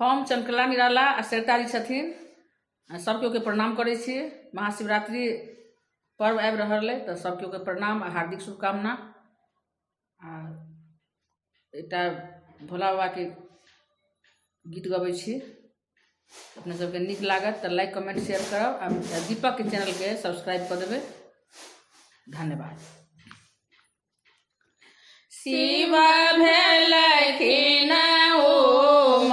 हम चमकला निराला आ सरिता जी छथिन सब केओ के प्रणाम करै छी। महाशिवरात्रि पर्व आबि रहल है तो सब केओ के प्रणाम आ हार्दिक शुभकामना। आ एकटा भोला बाबा के गीत गबै छी, अपने सबके नीक लागत तो लाइक कमेंट शेयर करब आ दीपक के चैनल के सब्सक्राइब कर देबै। धन्यवाद। शिव भेलखिन ओ